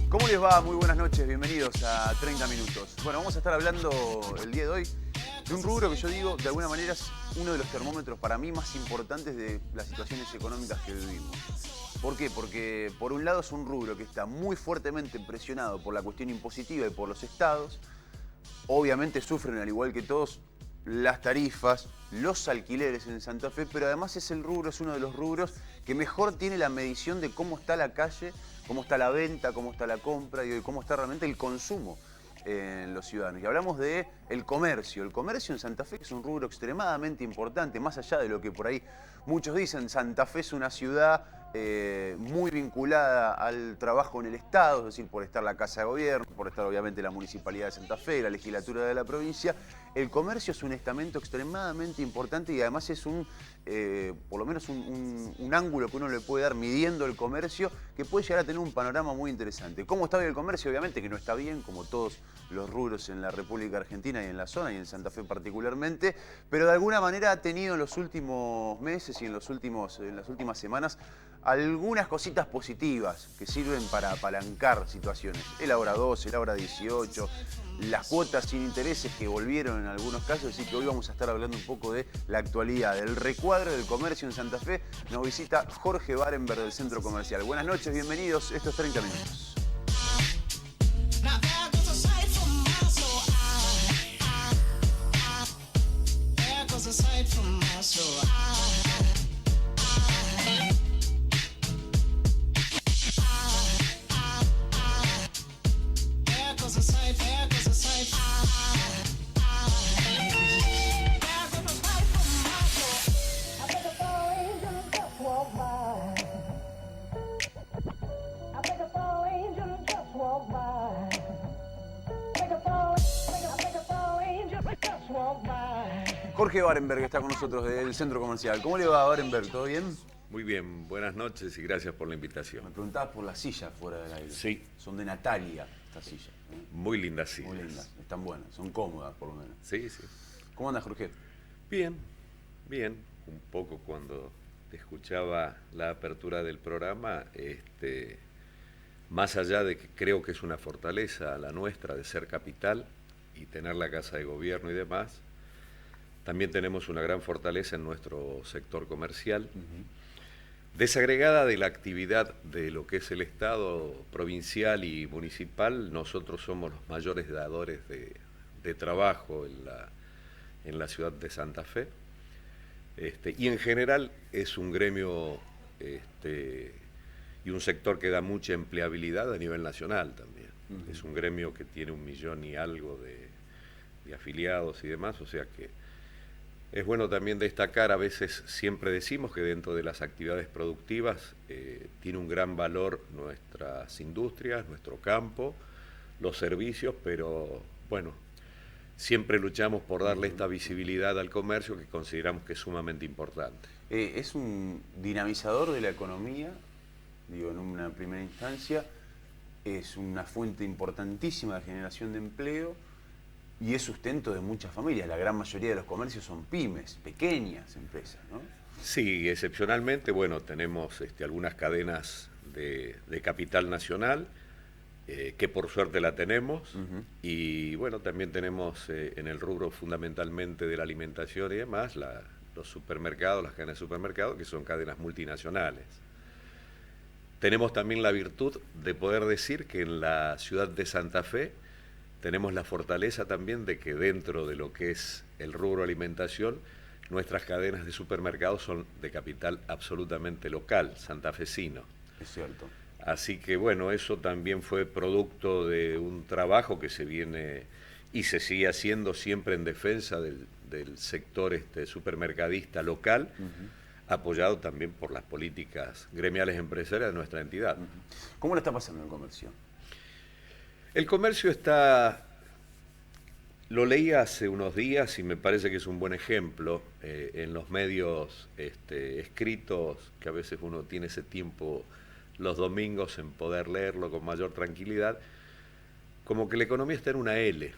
¿Cómo les va? Muy buenas noches, bienvenidos a 30 Minutos. Bueno, vamos a estar hablando el día de hoy de un rubro que yo digo, de alguna manera, es uno de los termómetros para mí más importantes de las situaciones económicas que vivimos. ¿Por qué? Porque por un lado es un rubro que está muy fuertemente presionado por la cuestión impositiva y por los estados. Obviamente sufren, al igual que todos, las tarifas, los alquileres en Santa Fe, pero además es uno de los rubros que mejor tiene la medición de cómo está la calle, cómo está la venta, cómo está la compra y cómo está realmente el consumo en los ciudadanos. Y hablamos del comercio. El comercio en Santa Fe es un rubro extremadamente importante, más allá de lo que por ahí muchos dicen. Santa Fe es una ciudad muy vinculada al trabajo en el Estado, es decir, por estar la Casa de Gobierno, por estar obviamente la Municipalidad de Santa Fe, la legislatura de la provincia. El comercio es un estamento extremadamente importante y además es por lo menos un ángulo que uno le puede dar midiendo el comercio, que puede llegar a tener un panorama muy interesante. ¿Cómo está bien el comercio? Obviamente que no está bien, como todos los rubros en la República Argentina y en la zona y en Santa Fe particularmente, pero de alguna manera ha tenido en los últimos meses y en las últimas semanas algunas cositas positivas que sirven para apalancar situaciones. El Ahora 12, el Ahora 18, las cuotas sin intereses que volvieron en algunos casos, así que hoy vamos a estar hablando un poco de la actualidad, del recuadro del comercio en Santa Fe. Nos visita Jorge Barenberg del Centro Comercial. Buenas noches, bienvenidos, estos 30 Minutos. Jorge Barenberg está con nosotros del Centro Comercial. ¿Cómo le va, Barenberg? ¿Todo bien? Muy bien, buenas noches y gracias por la invitación. Me preguntabas por las sillas fuera del aire. Sí. Son de Natalia, estas sillas. Muy lindas sillas. Muy lindas, están buenas, son cómodas por lo menos. Sí, sí. ¿Cómo andas, Jorge? Bien, bien. Un poco cuando te escuchaba la apertura del programa, más allá de que creo que es una fortaleza la nuestra de ser capital y tener la Casa de Gobierno y demás, también tenemos una gran fortaleza en nuestro sector comercial, desagregada de la actividad de lo que es el Estado provincial y municipal. Nosotros somos los mayores dadores de trabajo en la ciudad de Santa Fe, y en general es un gremio y un sector que da mucha empleabilidad a nivel nacional también. Es un gremio que tiene 1 millón y algo de afiliados y demás, o sea que es bueno también destacar. A veces siempre decimos que dentro de las actividades productivas tiene un gran valor nuestras industrias, nuestro campo, los servicios, pero bueno, siempre luchamos por darle esta visibilidad al comercio que consideramos que es sumamente importante. Es un dinamizador de la economía, digo, en una primera instancia, es una fuente importantísima de generación de empleo, y es sustento de muchas familias. La gran mayoría de los comercios son pymes, pequeñas empresas, ¿no? Sí, excepcionalmente, bueno, tenemos algunas cadenas de capital nacional, que por suerte la tenemos, y bueno, también tenemos en el rubro fundamentalmente de la alimentación y demás, los supermercados, las cadenas de supermercados, que son cadenas multinacionales. Tenemos también la virtud de poder decir que en la ciudad de Santa Fe tenemos la fortaleza también de que dentro de lo que es el rubro alimentación, nuestras cadenas de supermercados son de capital absolutamente local, santafesino. Es cierto. Así que bueno, eso también fue producto de un trabajo que se viene y se sigue haciendo siempre en defensa del sector supermercadista local, apoyado también por las políticas gremiales empresariales de nuestra entidad. ¿Cómo le está pasando el comercio? El comercio lo leí hace unos días y me parece que es un buen ejemplo en los medios escritos, que a veces uno tiene ese tiempo los domingos en poder leerlo con mayor tranquilidad, como que la economía está en una L.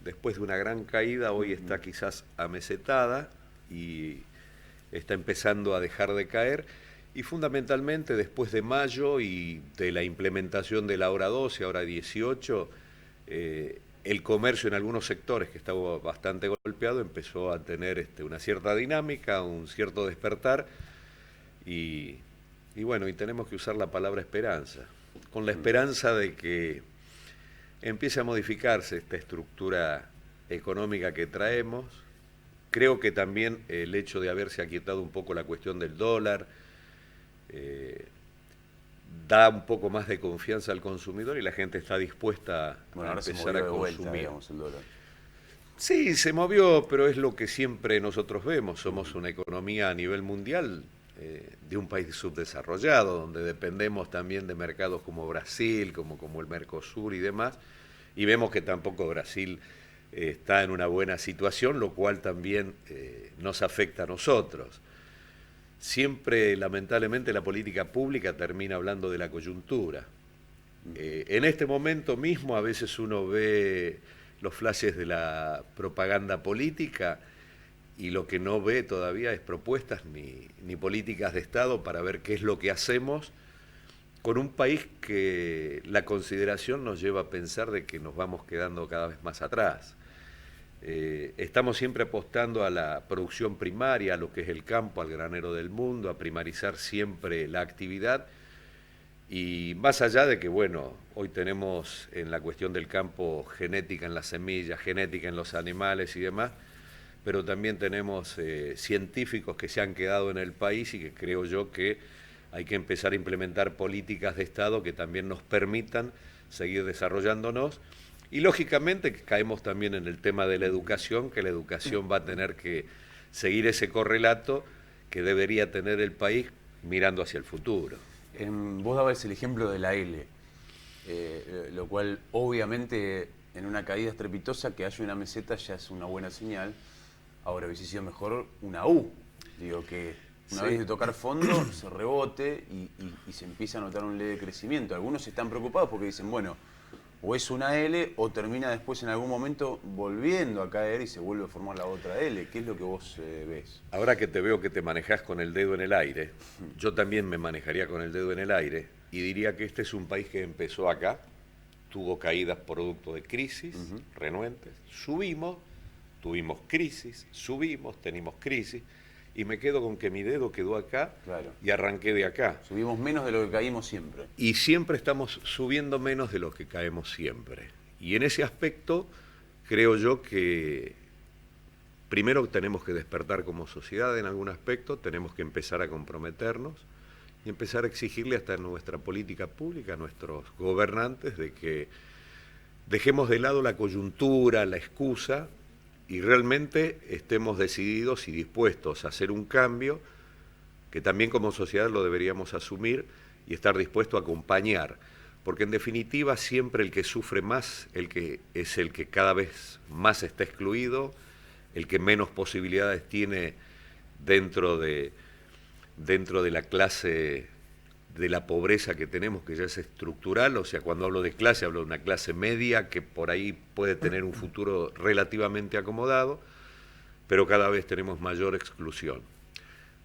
Después de una gran caída, hoy está quizás amesetada y está empezando a dejar de caer. Y fundamentalmente después de mayo y de la implementación de la hora 12, ahora 18, el comercio en algunos sectores que estaba bastante golpeado empezó a tener una cierta dinámica, un cierto despertar y bueno, y tenemos que usar la palabra esperanza, con la esperanza de que empiece a modificarse esta estructura económica que traemos. Creo que también el hecho de haberse aquietado un poco la cuestión del dólar da un poco más de confianza al consumidor y la gente está dispuesta a empezar a consumir. Vuelta, digamos, el dólar. Sí, se movió, pero es lo que siempre nosotros vemos. Somos una economía a nivel mundial de un país subdesarrollado, donde dependemos también de mercados como Brasil, como el Mercosur y demás, y vemos que tampoco Brasil está en una buena situación, lo cual también nos afecta a nosotros. Siempre, lamentablemente, la política pública termina hablando de la coyuntura. En este momento mismo, a veces uno ve los flashes de la propaganda política y lo que no ve todavía es propuestas ni políticas de Estado para ver qué es lo que hacemos con un país que la consideración nos lleva a pensar de que nos vamos quedando cada vez más atrás. Estamos siempre apostando a la producción primaria, a lo que es el campo, al granero del mundo, a primarizar siempre la actividad y más allá de que, bueno, hoy tenemos en la cuestión del campo genética en las semillas, genética en los animales y demás, pero también tenemos científicos que se han quedado en el país y que creo yo que hay que empezar a implementar políticas de Estado que también nos permitan seguir desarrollándonos. Y lógicamente que caemos también en el tema de la educación, que la educación va a tener que seguir ese correlato que debería tener el país mirando hacia el futuro. Vos dabas el ejemplo de la L, lo cual obviamente en una caída estrepitosa que haya una meseta ya es una buena señal. Ahora hubiese sido mejor una U, digo que una vez de tocar fondo se rebote y se empieza a notar un leve crecimiento. Algunos están preocupados porque dicen, bueno, o es una L o termina después en algún momento volviendo a caer y se vuelve a formar la otra L. ¿Qué es lo que vos ves? Ahora que te veo que te manejás con el dedo en el aire, yo también me manejaría con el dedo en el aire y diría que este es un país que empezó acá, tuvo caídas producto de crisis, renuentes, subimos, tuvimos crisis, subimos, tenemos crisis, y me quedo con que mi dedo quedó acá y arranqué de acá. Subimos menos de lo que caímos siempre. Y siempre estamos subiendo menos de lo que caemos siempre. Y en ese aspecto creo yo que primero tenemos que despertar como sociedad en algún aspecto, tenemos que empezar a comprometernos y empezar a exigirle hasta en nuestra política pública a nuestros gobernantes de que dejemos de lado la coyuntura, la excusa, y realmente estemos decididos y dispuestos a hacer un cambio que también como sociedad lo deberíamos asumir y estar dispuestos a acompañar, porque en definitiva siempre el que sufre más, el que es el que cada vez más está excluido, el que menos posibilidades tiene dentro de la clase de la pobreza que tenemos, que ya es estructural. O sea, cuando hablo de clase, hablo de una clase media que por ahí puede tener un futuro relativamente acomodado, pero cada vez tenemos mayor exclusión.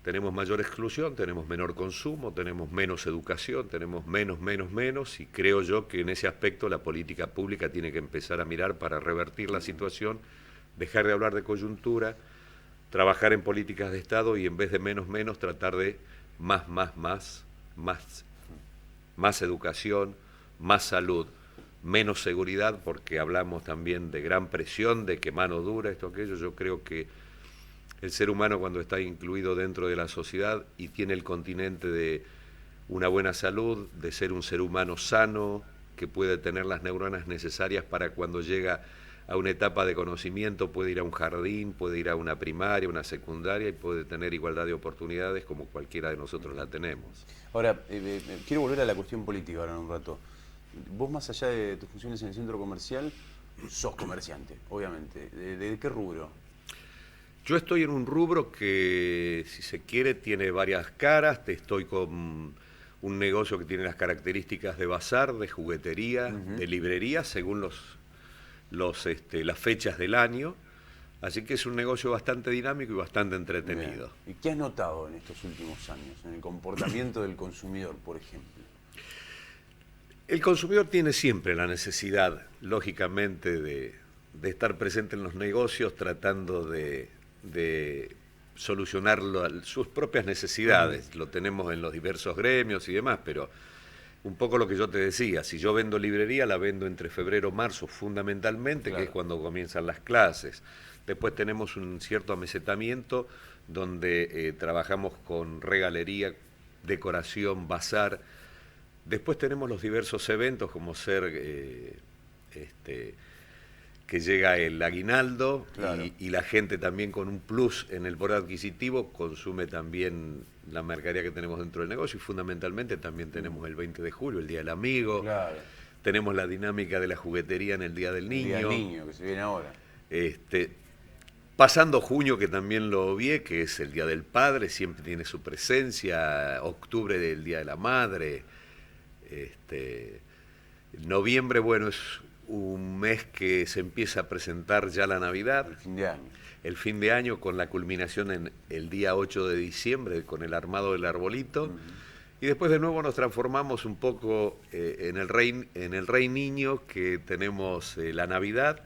Tenemos mayor exclusión, tenemos menor consumo, tenemos menos educación, tenemos menos, y creo yo que en ese aspecto la política pública tiene que empezar a mirar para revertir la situación, dejar de hablar de coyuntura, trabajar en políticas de Estado y en vez de menos, tratar de más educación, más salud, menos seguridad, porque hablamos también de gran presión, de que mano dura, esto, aquello. Yo creo que el ser humano cuando está incluido dentro de la sociedad y tiene el continente de una buena salud, de ser un ser humano sano, que puede tener las neuronas necesarias para cuando llega a una etapa de conocimiento, puede ir a un jardín, puede ir a una primaria, una secundaria y puede tener igualdad de oportunidades como cualquiera de nosotros la tenemos. Ahora, quiero volver a la cuestión política ahora en un rato. Vos, más allá de tus funciones en el centro comercial, sos comerciante, obviamente. ¿De qué rubro? Yo estoy en un rubro que, si se quiere, tiene varias caras. Estoy con un negocio que tiene las características de bazar, de juguetería, de librería, según las fechas del año. Así que es un negocio bastante dinámico y bastante entretenido. Bien. ¿Y qué has notado en estos últimos años, en el comportamiento del consumidor, por ejemplo? El consumidor tiene siempre la necesidad, lógicamente, de estar presente en los negocios tratando de solucionar sus propias necesidades. Lo tenemos en los diversos gremios y demás, pero un poco lo que yo te decía, si yo vendo librería, la vendo entre febrero y marzo fundamentalmente, claro, que es cuando comienzan las clases. Después tenemos un cierto amesetamiento donde trabajamos con regalería, decoración, bazar. Después tenemos los diversos eventos como ser que llega el aguinaldo, claro, y la gente también con un plus en el poder adquisitivo consume también la mercadería que tenemos dentro del negocio y fundamentalmente también tenemos el 20 de julio, el Día del Amigo, claro, tenemos la dinámica de la juguetería en el Día del Niño. El Día del Niño, que se viene ahora. Pasando junio, que también lo obvié, que es el Día del Padre, siempre tiene su presencia, octubre del Día de la Madre, noviembre, bueno, es un mes que se empieza a presentar ya la Navidad. El fin de año. El fin de año con la culminación en el día 8 de diciembre con el armado del arbolito. Y después de nuevo nos transformamos un poco en el Rey Niño, que tenemos la Navidad,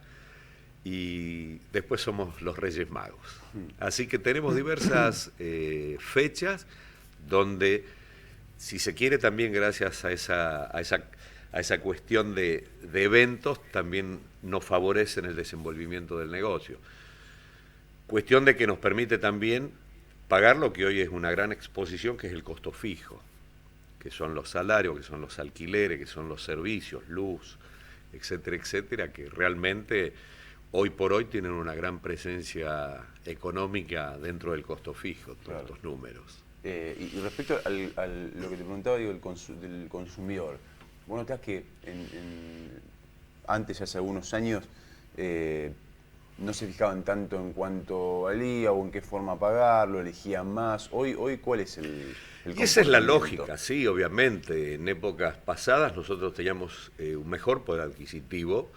y después somos los Reyes Magos. Así que tenemos diversas fechas donde, si se quiere, también gracias a esa cuestión de eventos, también nos favorecen el desenvolvimiento del negocio. Cuestión de que nos permite también pagar lo que hoy es una gran exposición, que es el costo fijo, que son los salarios, que son los alquileres, que son los servicios, luz, etcétera, etcétera, que realmente hoy por hoy tienen una gran presencia económica dentro del costo fijo, todos estos números. Y respecto a lo que te preguntaba, digo, del consumidor, vos notás que antes, hace algunos años, no se fijaban tanto en cuánto valía o en qué forma pagarlo, elegían más. Hoy ¿cuál es el y esa es la lógica, sí, obviamente. En épocas pasadas nosotros teníamos un mejor poder adquisitivo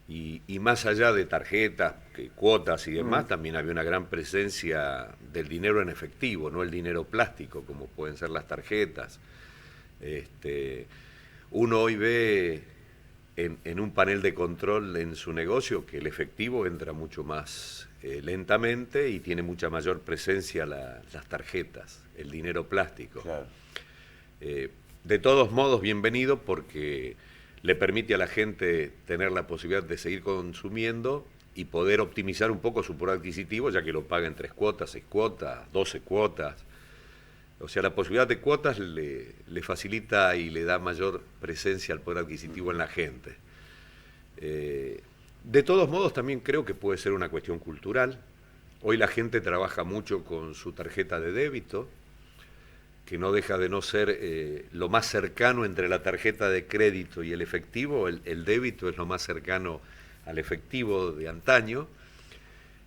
y más allá de tarjetas, cuotas y demás, también había una gran presencia del dinero en efectivo, no el dinero plástico, como pueden ser las tarjetas. Uno hoy ve en un panel de control en su negocio que el efectivo entra mucho más lentamente y tiene mucha mayor presencia las tarjetas, el dinero plástico. Claro. De todos modos, bienvenido, porque le permite a la gente tener la posibilidad de seguir consumiendo y poder optimizar un poco su poder adquisitivo, ya que lo paga en 3 cuotas, 6 cuotas, 12 cuotas. O sea, la posibilidad de cuotas le facilita y le da mayor presencia al poder adquisitivo en la gente. De todos modos, también creo que puede ser una cuestión cultural. Hoy la gente trabaja mucho con su tarjeta de débito, que no deja de no ser lo más cercano entre la tarjeta de crédito y el efectivo. El débito es lo más cercano al efectivo de antaño.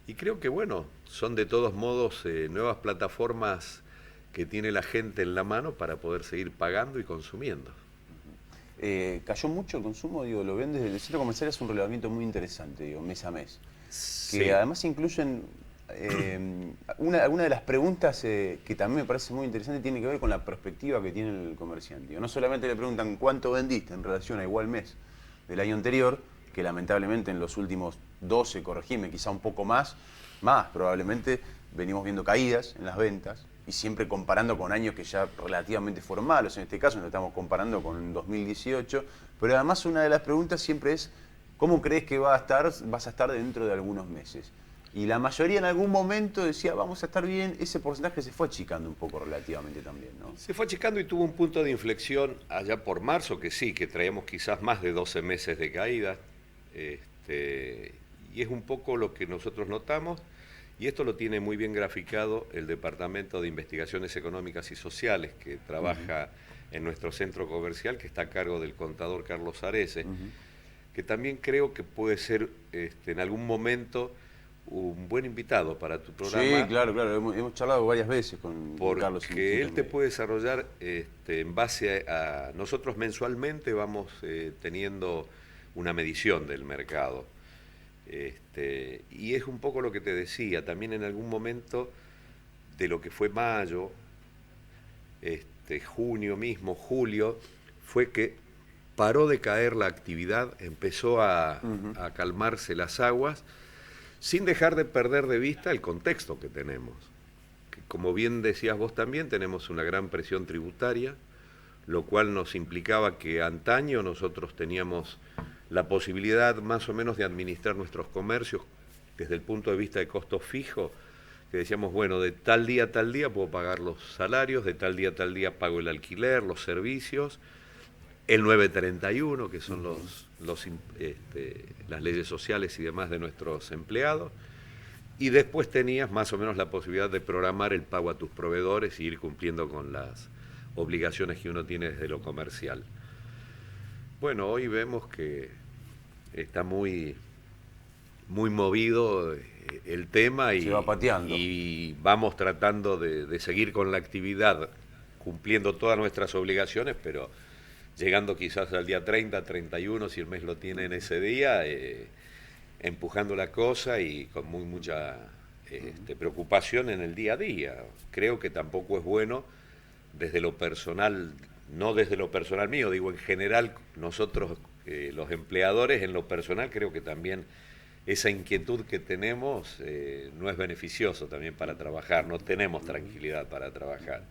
Y creo que, bueno, son de todos modos nuevas plataformas que tiene la gente en la mano para poder seguir pagando y consumiendo. ¿Cayó mucho el consumo? Digo, lo ven desde el centro comercial, es un relevamiento muy interesante, digo, mes a mes. Sí. Que además incluyen una de las preguntas que también me parece muy interesante, tiene que ver con la perspectiva que tiene el comerciante. Digo, no solamente le preguntan cuánto vendiste en relación a igual mes del año anterior, que lamentablemente en los últimos 12, corregime, quizá un poco más probablemente venimos viendo caídas en las ventas, y siempre comparando con años que ya relativamente fueron malos. En este caso nos estamos comparando con 2018, pero además una de las preguntas siempre es ¿cómo crees que vas a estar dentro de algunos meses? Y la mayoría en algún momento decía vamos a estar bien. Ese porcentaje se fue achicando un poco relativamente también, ¿no? Se fue achicando y tuvo un punto de inflexión allá por marzo, que sí, que traíamos quizás más de 12 meses de caída, y es un poco lo que nosotros notamos. Y esto lo tiene muy bien graficado el Departamento de Investigaciones Económicas y Sociales, que trabaja en nuestro centro comercial, que está a cargo del contador Carlos Arese, que también creo que puede ser en algún momento un buen invitado para tu programa. Sí, claro, hemos charlado varias veces con Carlos. Porque él te puede desarrollar en base a... Nosotros mensualmente vamos teniendo una medición del mercado. Y es un poco lo que te decía, también en algún momento de lo que fue mayo, junio mismo, julio, fue que paró de caer la actividad, empezó a calmarse las aguas, sin dejar de perder de vista el contexto que tenemos. Que, como bien decías vos también, tenemos una gran presión tributaria, lo cual nos implicaba que antaño nosotros teníamos la posibilidad más o menos de administrar nuestros comercios desde el punto de vista de costos fijos, que decíamos, bueno, de tal día a tal día puedo pagar los salarios, de tal día a tal día pago el alquiler, los servicios, el 931, que son las leyes sociales y demás de nuestros empleados, y después tenías más o menos la posibilidad de programar el pago a tus proveedores y ir cumpliendo con las obligaciones que uno tiene desde lo comercial. Bueno, hoy vemos que está muy movido el tema se va pateando. Y vamos tratando de seguir con la actividad, cumpliendo todas nuestras obligaciones, pero llegando quizás al día 30, 31, si el mes lo tiene en ese día, empujando la cosa y con mucha preocupación en el día a día. Creo que tampoco es bueno desde lo personal, no desde lo personal mío, digo en general nosotros los empleadores, en lo personal creo que también esa inquietud que tenemos no es beneficioso también para trabajar, no tenemos tranquilidad para trabajar.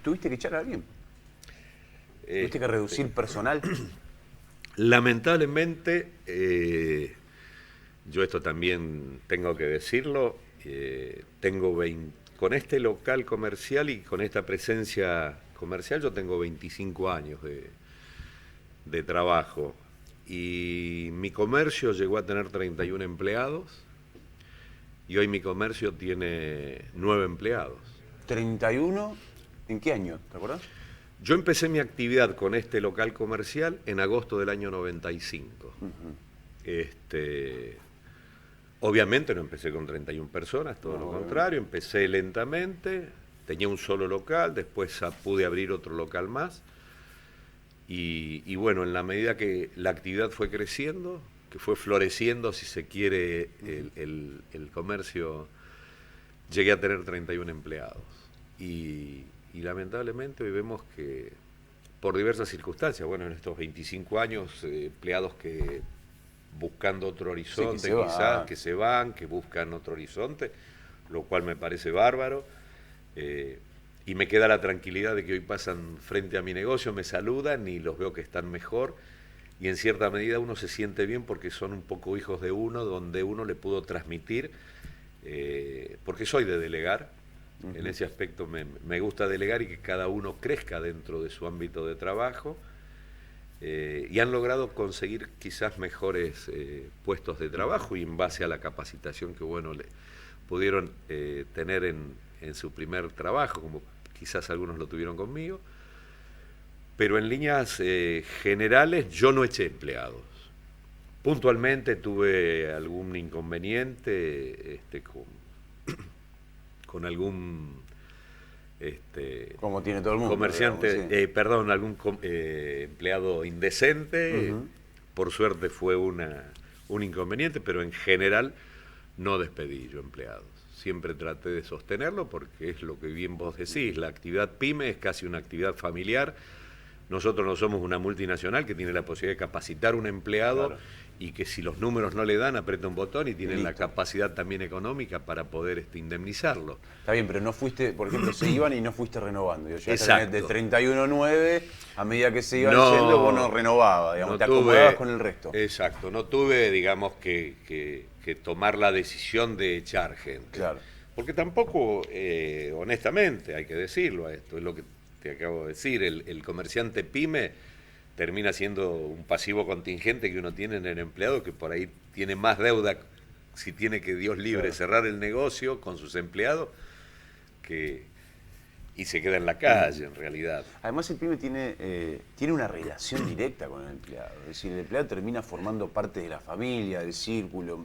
¿Tuviste que echar a alguien? ¿Tuviste que reducir personal? Lamentablemente, yo esto también tengo que decirlo, con este local comercial y con esta presencia comercial yo tengo 25 años de trabajo y mi comercio llegó a tener 31 empleados y hoy mi comercio tiene 9 empleados. ¿31? ¿En qué año? ¿Te acuerdas? Yo empecé mi actividad con este local comercial en agosto del año 95. Obviamente no empecé con 31 personas, todo lo contrario, empecé lentamente, tenía un solo local, después pude abrir otro local más. Y bueno, en la medida que la actividad fue creciendo, que fue floreciendo, si se quiere, el comercio, llegué a tener 31 empleados. Y lamentablemente hoy vemos que por diversas circunstancias, bueno, en estos 25 años, empleados que buscando otro horizonte, sí, que se van, que buscan otro horizonte, lo cual me parece bárbaro, y me queda la tranquilidad de que hoy pasan frente a mi negocio, me saludan y los veo que están mejor, y en cierta medida uno se siente bien porque son un poco hijos de uno, donde uno le pudo transmitir, porque soy de delegar. En ese aspecto me gusta delegar y que cada uno crezca dentro de su ámbito de trabajo, y han logrado conseguir quizás mejores puestos de trabajo y en base a la capacitación que le pudieron tener en su primer trabajo, como quizás algunos lo tuvieron conmigo, pero en líneas generales yo no eché empleados. Puntualmente tuve algún inconveniente con algún como tiene todo el mundo, comerciante, digamos, sí. Algún empleado indecente. Por suerte fue un inconveniente, pero en general no despedí yo empleados. Siempre traté de sostenerlo porque es lo que bien vos decís, la actividad PYME es casi una actividad familiar. Nosotros no somos una multinacional que tiene la posibilidad de capacitar un empleado, claro, y que si los números no le dan, aprieta un botón y tienen la capacidad también económica para poder indemnizarlo. Está bien, pero no fuiste, por ejemplo, se iban y no fuiste renovando. Exacto. De 31-9, a medida que se iban yendo, vos no renovabas, digamos, te acomodabas con el resto. Exacto, no tuve, digamos, que tomar la decisión de echar gente. Claro. Porque tampoco, honestamente, hay que decirlo, esto es lo que te acabo de decir, el comerciante PYME termina siendo un pasivo contingente que uno tiene en el empleado, que por ahí tiene más deuda si tiene que, Dios libre, claro, cerrar el negocio con sus empleados, y se queda en la calle, en realidad. Además, el PYME tiene una relación directa con el empleado. Es decir, el empleado termina formando parte de la familia, del círculo,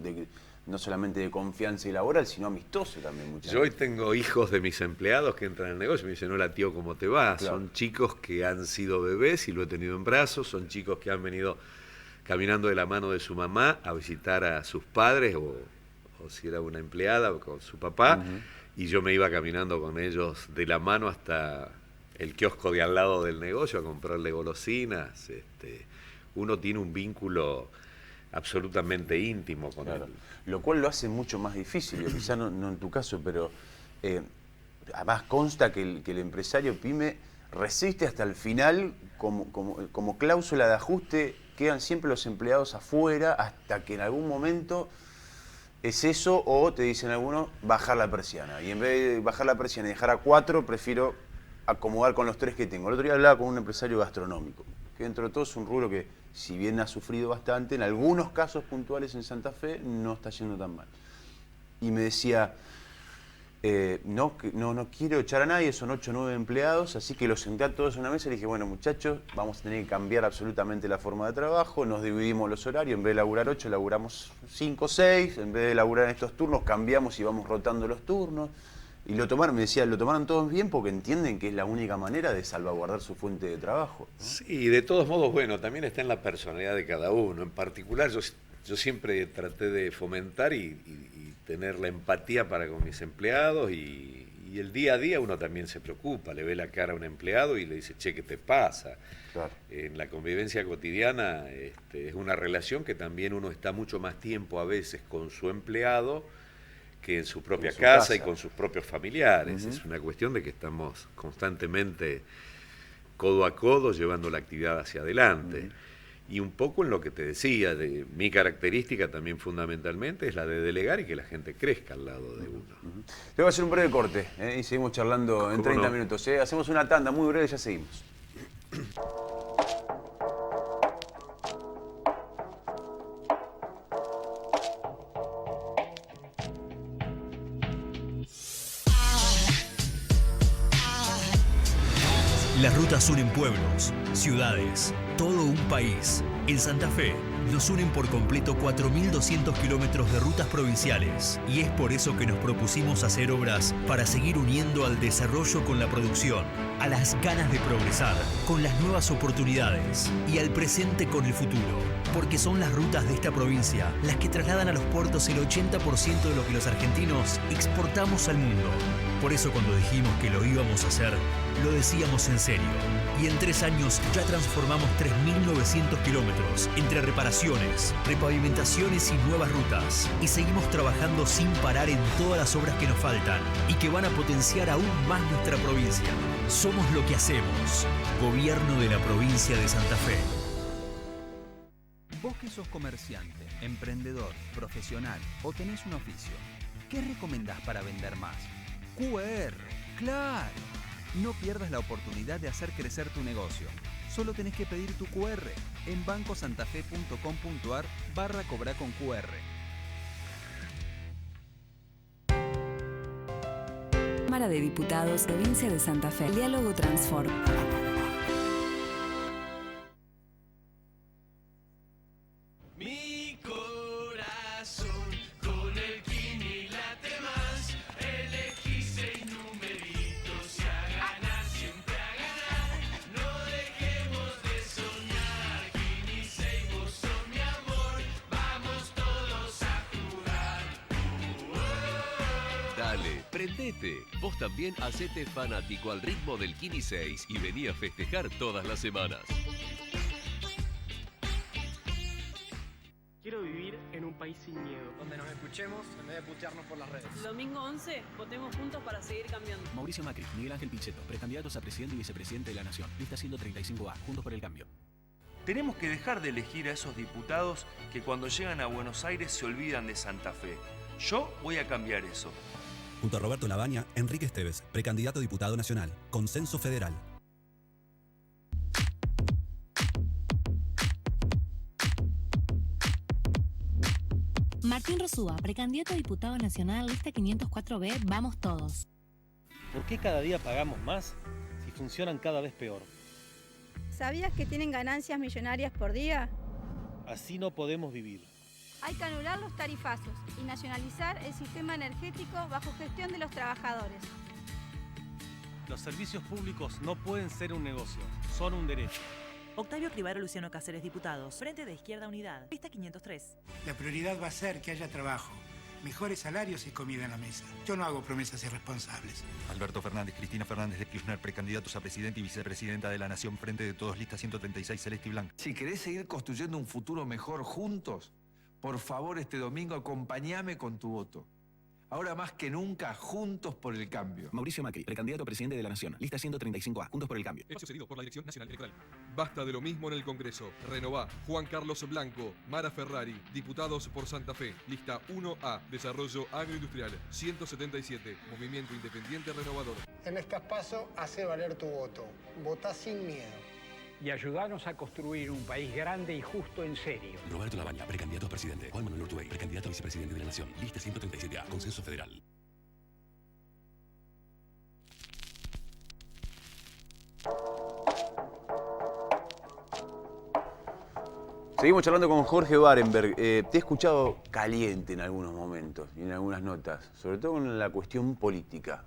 no solamente de confianza y laboral, sino amistoso también muchas veces. Yo hoy tengo hijos de mis empleados que entran al negocio y me dicen, hola tío, ¿cómo te va? Claro. Son chicos que han sido bebés y lo he tenido en brazos, son chicos que han venido caminando de la mano de su mamá a visitar a sus padres o si era una empleada o con su papá, y yo me iba caminando con ellos de la mano hasta el kiosco de al lado del negocio a comprarle golosinas. Uno tiene un vínculo absolutamente íntimo con él. Lo cual lo hace mucho más difícil, quizá no en tu caso, pero además consta que el empresario pyme resiste hasta el final como cláusula de ajuste, quedan siempre los empleados afuera hasta que en algún momento es eso, o te dicen algunos, bajar la persiana. Y en vez de bajar la persiana y dejar a 4, prefiero acomodar con los 3 que tengo. El otro día hablaba con un empresario gastronómico, que dentro de todo es un rubro que, si bien ha sufrido bastante, en algunos casos puntuales en Santa Fe no está yendo tan mal. Y me decía, no quiero echar a nadie, son 8 o 9 empleados, así que los senté a todos en una mesa y le dije, bueno muchachos, vamos a tener que cambiar absolutamente la forma de trabajo, nos dividimos los horarios, en vez de laburar 8, laburamos 5 o 6, en vez de laburar en estos turnos, cambiamos y vamos rotando los turnos. Y lo tomaron, me decía, lo tomaron todos bien porque entienden que es la única manera de salvaguardar su fuente de trabajo, ¿no? Sí, de todos modos, bueno, también está en la personalidad de cada uno. En particular, yo siempre traté de fomentar y tener la empatía para con mis empleados, y el día a día uno también se preocupa, le ve la cara a un empleado y le dice, che, ¿qué te pasa? Claro. En la convivencia cotidiana es una relación que también uno está mucho más tiempo a veces con su empleado que en su propia casa y con sus propios familiares. Es una cuestión de que estamos constantemente codo a codo llevando la actividad hacia adelante. Y un poco en lo que te decía, de mi característica también fundamentalmente es la de delegar y que la gente crezca al lado de uno. Te voy a hacer un breve corte y seguimos charlando en 30 minutos. Hacemos una tanda muy breve y ya seguimos. Las rutas unen pueblos, ciudades, todo un país. En Santa Fe nos unen por completo 4.200 kilómetros de rutas provinciales, y es por eso que nos propusimos hacer obras para seguir uniendo al desarrollo con la producción, a las ganas de progresar con las nuevas oportunidades y al presente con el futuro, porque son las rutas de esta provincia las que trasladan a los puertos el 80% de lo que los argentinos exportamos al mundo. Por eso cuando dijimos que lo íbamos a hacer, lo decíamos en serio. Y en 3 años ya transformamos 3.900 kilómetros entre reparaciones, repavimentaciones y nuevas rutas. Y seguimos trabajando sin parar en todas las obras que nos faltan y que van a potenciar aún más nuestra provincia. Somos lo que hacemos. Gobierno de la provincia de Santa Fe. Vos que sos comerciante, emprendedor, profesional o tenés un oficio, ¿qué recomendás para vender más? QR, claro. No pierdas la oportunidad de hacer crecer tu negocio. Solo tenés que pedir tu QR en bancosantafe.com.ar/cobrar con QR. Cámara de Diputados, Provincia de Santa Fe. Diálogo Transform. Prendete, vos también hacete fanático al ritmo del Kini 6 y vení a festejar todas las semanas. Quiero vivir en un país sin miedo, donde nos escuchemos en vez de putearnos por las redes. Domingo 11, votemos juntos para seguir cambiando. Mauricio Macri, Miguel Ángel Pichetto, precandidatos a presidente y vicepresidente de la Nación. Lista 135A, Juntos por el Cambio. Tenemos que dejar de elegir a esos diputados que cuando llegan a Buenos Aires se olvidan de Santa Fe. Yo voy a cambiar eso. Junto a Roberto Labaña, Enrique Esteves, precandidato a diputado nacional. Consenso Federal. Martín Rosúa, precandidato a diputado nacional, lista 504B, Vamos Todos. ¿Por qué cada día pagamos más si funcionan cada vez peor? ¿Sabías que tienen ganancias millonarias por día? Así no podemos vivir. Hay que anular los tarifazos y nacionalizar el sistema energético bajo gestión de los trabajadores. Los servicios públicos no pueden ser un negocio, son un derecho. Octavio Cribaro, Luciano Cáceres, diputados. Frente de Izquierda Unidad. Lista 503. La prioridad va a ser que haya trabajo, mejores salarios y comida en la mesa. Yo no hago promesas irresponsables. Alberto Fernández, Cristina Fernández de Kirchner, precandidatos a presidente y vicepresidenta de la Nación, Frente de Todos, lista 136, celeste y blanca. Si querés seguir construyendo un futuro mejor juntos, por favor, este domingo acompáñame con tu voto. Ahora más que nunca, juntos por el cambio. Mauricio Macri, precandidato a presidente de la Nación. Lista 135A, Juntos por el Cambio. Hecho cedido por la Dirección Nacional Electoral. Basta de lo mismo en el Congreso. Renová. Juan Carlos Blanco, Mara Ferrari, diputados por Santa Fe. Lista 1A, Desarrollo Agroindustrial. 177, Movimiento Independiente Renovador. En estas PASO, hace valer tu voto. Votá sin miedo. Y ayudarnos a construir un país grande y justo en serio. Roberto Labaña, precandidato a presidente. Juan Manuel Urtubey, precandidato a vicepresidente de la Nación. Lista 137A, Consenso Federal. Seguimos charlando con Jorge Barenberg. Te he escuchado caliente en algunos momentos y en algunas notas, sobre todo con la cuestión política.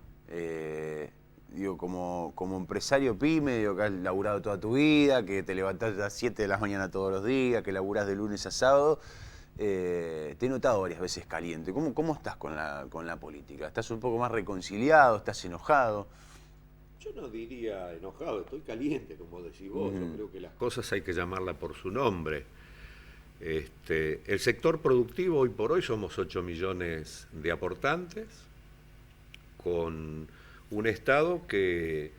Digo, como empresario pyme, digo, que has laburado toda tu vida, que te levantás a las 7 de la mañana todos los días, que laburás de lunes a sábado. Te he notado varias veces caliente. ¿Cómo estás con la política? ¿Estás un poco más reconciliado? ¿Estás enojado? Yo no diría enojado, estoy caliente, como decís vos. Yo creo que las cosas hay que llamarlas por su nombre. El sector productivo, hoy por hoy, somos 8 millones de aportantes, con un Estado que,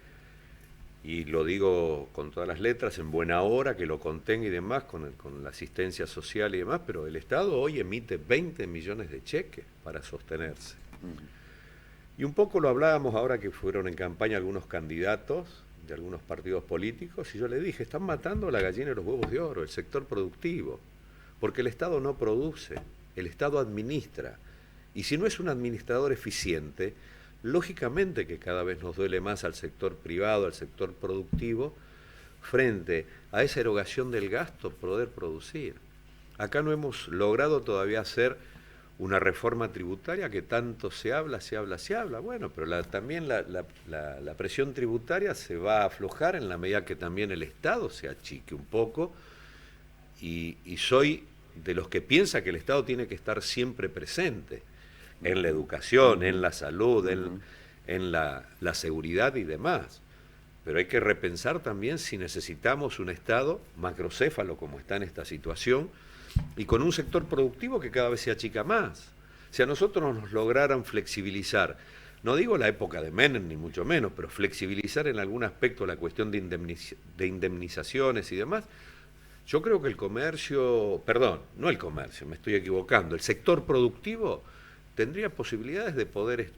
y lo digo con todas las letras, en buena hora, que lo contenga y demás, con la asistencia social y demás, pero el Estado hoy emite 20 millones de cheques para sostenerse. Y un poco lo hablábamos ahora que fueron en campaña algunos candidatos de algunos partidos políticos, y yo le dije, están matando a la gallina de los huevos de oro, el sector productivo, porque el Estado no produce, el Estado administra, y si no es un administrador eficiente, lógicamente que cada vez nos duele más al sector privado, al sector productivo, frente a esa erogación del gasto, poder producir. Acá no hemos logrado todavía hacer una reforma tributaria que tanto se habla. Bueno, pero también la presión tributaria se va a aflojar en la medida que también el Estado se achique un poco, y soy de los que piensa que el Estado tiene que estar siempre presente en la educación, en la salud, en la seguridad y demás. Pero hay que repensar también si necesitamos un Estado macrocéfalo como está en esta situación y con un sector productivo que cada vez se achica más. Si a nosotros nos lograran flexibilizar, no digo la época de Menem ni mucho menos, pero flexibilizar en algún aspecto la cuestión de indemnizaciones y demás, yo creo que el comercio, perdón, no el comercio, me estoy equivocando, el sector productivo tendría posibilidades de poder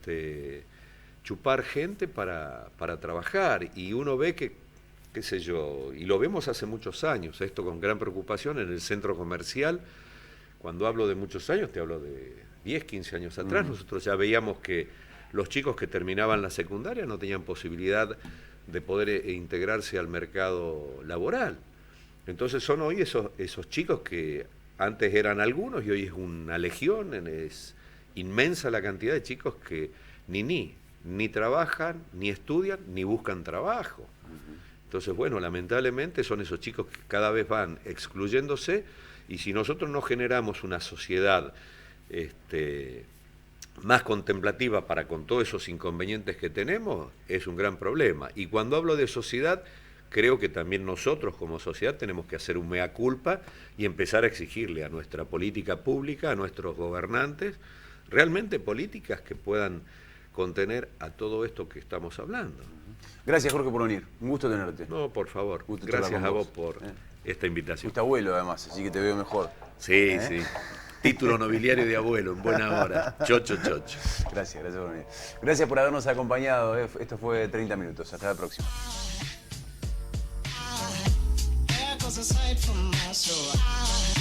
chupar gente para trabajar, y uno ve que, qué sé yo, y lo vemos hace muchos años, esto con gran preocupación en el centro comercial. Cuando hablo de muchos años, te hablo de 10, 15 años atrás, nosotros ya veíamos que los chicos que terminaban la secundaria no tenían posibilidad de poder integrarse al mercado laboral. Entonces son hoy esos chicos que antes eran algunos y hoy es una legión, es inmensa la cantidad de chicos que ni trabajan, ni estudian, ni buscan trabajo. Entonces, bueno, lamentablemente son esos chicos que cada vez van excluyéndose, y si nosotros no generamos una sociedad más contemplativa para con todos esos inconvenientes que tenemos, es un gran problema. Y cuando hablo de sociedad, creo que también nosotros como sociedad tenemos que hacer un mea culpa y empezar a exigirle a nuestra política pública, a nuestros gobernantes, realmente políticas que puedan contener a todo esto que estamos hablando. Gracias, Jorge, por venir. Un gusto tenerte. No, por favor. Gracias a vos por esta invitación. Fuiste abuelo, además, así que te veo mejor. Sí, sí. Título nobiliario de abuelo, en buena hora. Chocho. Gracias por venir. Gracias por habernos acompañado. Esto fue 30 minutos. Hasta la próxima. Aside from my soul.